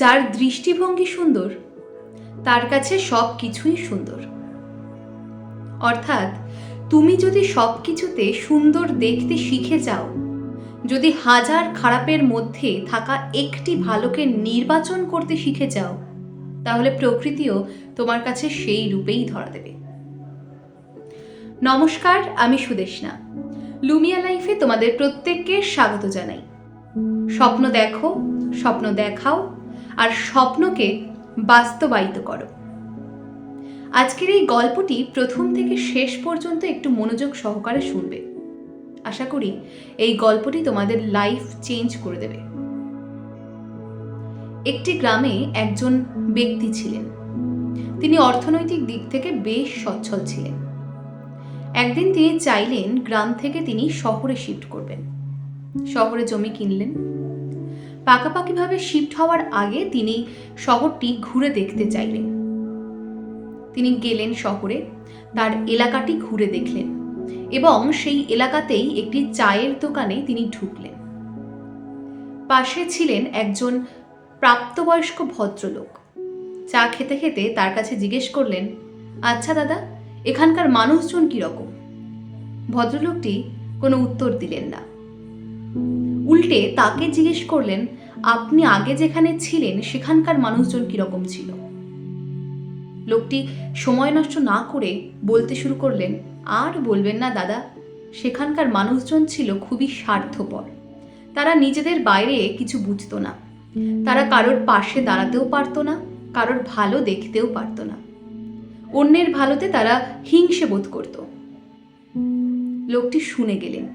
যার দৃষ্টিভঙ্গি সুন্দর তার কাছে সব কিছুই সুন্দর। অর্থাৎ তুমি যদি সব কিছুতে সুন্দর দেখতে শিখে যাও, যদি হাজার খারাপের মধ্যে থাকা একটি ভালোকে নির্বাচন করতে শিখে যাও, তাহলে প্রকৃতিও তোমার কাছে সেই রূপেই ধরা দেবে। নমস্কার, আমি সুদেষ্ণা। লুমিয়া লাইফে তোমাদের প্রত্যেককে স্বাগত জানাই। স্বপ্ন দেখো, স্বপ্ন দেখাও, আর স্বপ্নকে বাস্তবায়িত করো। আজকের এই গল্পটি প্রথম থেকে শেষ পর্যন্ত একটু মনোযোগ সহকারে শুনবে। আশা করি এই গল্পটি তোমাদের লাইফ চেঞ্জ করে দেবে। একটি গ্রামে একজন ব্যক্তি ছিলেন। তিনি অর্থনৈতিক দিক থেকে বেশ সচ্ছল ছিলেন। একদিন তিনি চাইলেন গ্রাম থেকে তিনি শহরে শিফট করবেন। শহরে জমি কিনলেন। পাকাপাকিভাবে শিফট হওয়ার আগে তিনি শহরটি ঘুরে দেখতে চাইলেন। তিনি গেলেন শহরে, তার এলাকাটি ঘুরে দেখলেন এবং সেই এলাকাতেই একটি চায়ের দোকানে তিনি ঢুকলেন। পাশে ছিলেন একজন প্রাপ্তবয়স্ক ভদ্রলোক। চা খেতে খেতে তার কাছে জিজ্ঞেস করলেন, আচ্ছা দাদা, এখানকার মানুষজন কিরকম? ভদ্রলোকটি কোনো উত্তর দিলেন না। উল্টে তাকে জিজ্ঞেস করলেন, আপনি আগে যেখানে ছিলেন সেখানকার মানুষজন কিরকম ছিল? লোকটি সময় নষ্ট না করে বলতে শুরু করলেন, আর বলবেন না দাদা, সেখানকার মানুষজন ছিল খুবই স্বার্থপর। তারা নিজেদের বাইরে কিছু বুঝতো না। তারা কারোর পাশে দাঁড়াতেও পারতো না, কারোর ভালো দেখতেও পারতো না। অন্যের ভালোতে তারা হিংসে বোধ করত। লোকটি শুনে গেলেন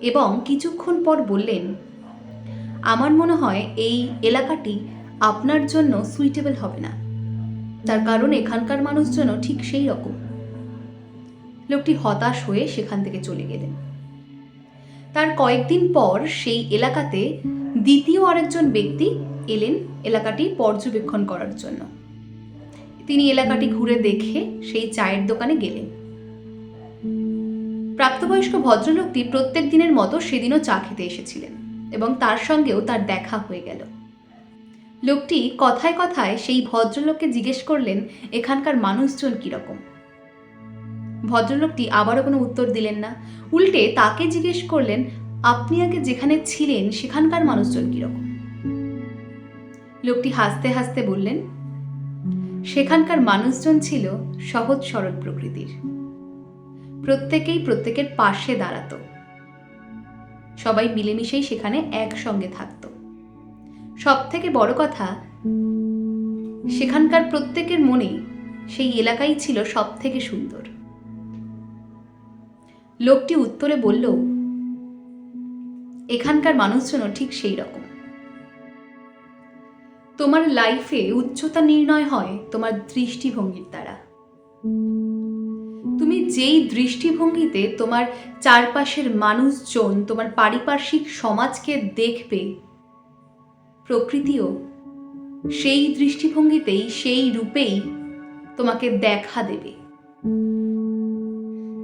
এবং কিছুক্ষণ পর বললেন, আমার মনে হয় এই এলাকাটি আপনার জন্য সুইটেবল হবে না, তার কারণ এখানকার মানুষজনও ঠিক সেই রকম। লোকটি হতাশ হয়ে সেখান থেকে চলে গেলেন। তার কয়েকদিন পর সেই এলাকাতে দ্বিতীয় আরেকজন ব্যক্তি এলেন এলাকাটি পর্যবেক্ষণ করার জন্য। তিনি এলাকাটি ঘুরে দেখে সেই চায়ের দোকানে গেলেন। প্রাপ্তবয়স্ক ভদ্রলোকটি প্রত্যেক দিনের মতো সেদিনও চা খেতে এসেছিলেন এবং তার সঙ্গেও তার দেখা হয়ে গেল। লোকটি কথায় কথায় সেই ভদ্রলোককে জিজ্ঞেস করলেন, এখানকার মানুষজন কিরকম? ভদ্রলোকটি আবারও কোনো উত্তর দিলেন না। উল্টে তাকে জিজ্ঞেস করলেন, আপনি আগে যেখানে ছিলেন সেখানকার মানুষজন কিরকম? লোকটি হাসতে হাসতে বললেন, সেখানকার মানুষজন ছিল সহজ সরল প্রকৃতির। প্রত্যেকেই প্রত্যেকের পাশে দাঁড়াতো। সবাই মিলেমিশেই সেখানে একসঙ্গে থাকতো। সব থেকে বড় কথা, সেখানকার প্রত্যেকের মনে সেই এলাকাই ছিল সব থেকে সুন্দর। লোকটি উত্তরে বলল, এখানকার মানুষজনও ঠিক সেই রকম। তোমার লাইফে উচ্চতা নির্ণয় হয় তোমার দৃষ্টিভঙ্গির দ্বারা। তুমি যেই দৃষ্টিভঙ্গিতে তোমার চারপাশের মানুষজন, তোমার পারিপার্শ্বিক সমাজকে দেখবে, প্রকৃতিও সেই দৃষ্টিভঙ্গিতেই, সেই রূপেই তোমাকে দেখা দেবে।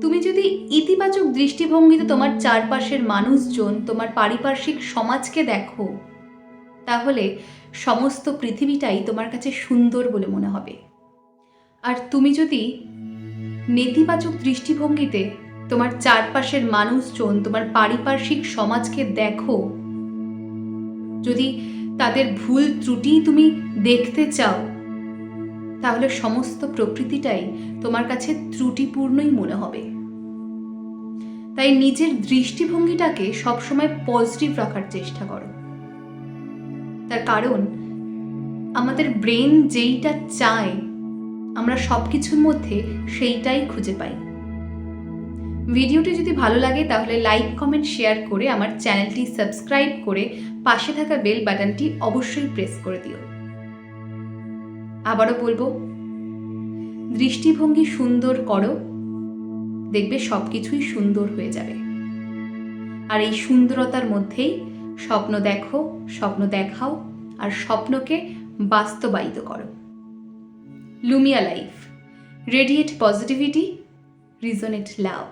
তুমি যদি ইতিবাচক দৃষ্টিভঙ্গিতে তোমার চারপাশের মানুষজন, তোমার পারিপার্শ্বিক সমাজকে দেখো, তাহলে সমস্ত পৃথিবীটাই তোমার কাছে সুন্দর বলে মনে হবে। আর তুমি যদি নেতিবাচক দৃষ্টিভঙ্গিতে তোমার চারপাশের মানুষজন, তোমার পারিপার্শ্বিক সমাজকে দেখো, যদি তাদের ভুল ত্রুটি তুমি দেখতে চাও, তাহলে সমস্ত প্রকৃতিটাই তোমার কাছে ত্রুটিপূর্ণই মনে হবে। তাই নিজের দৃষ্টিভঙ্গিটাকে সবসময় পজিটিভ রাখার চেষ্টা করো। তার কারণ আমাদের ব্রেন যেইটা চায়, আমরা সব কিছুর মধ্যে সেইটাই খুঁজে পাই। ভিডিওটি যদি ভালো লাগে তাহলে লাইক, কমেন্ট, শেয়ার করে আমার চ্যানেলটি সাবস্ক্রাইব করে পাশে থাকা বেল বাটনটি অবশ্যই প্রেস করে দিও। আবারও বলবো, দৃষ্টিভঙ্গি সুন্দর করো, দেখবে সব কিছুই সুন্দর হয়ে যাবে। আর এই সুন্দরতার মধ্যেই স্বপ্ন দেখো, স্বপ্ন দেখাও, আর স্বপ্নকে বাস্তবায়িত করো। লুমিয়া লাইফ, রেডিয়েট পজিটিভিটি, রিজনেট লাভ।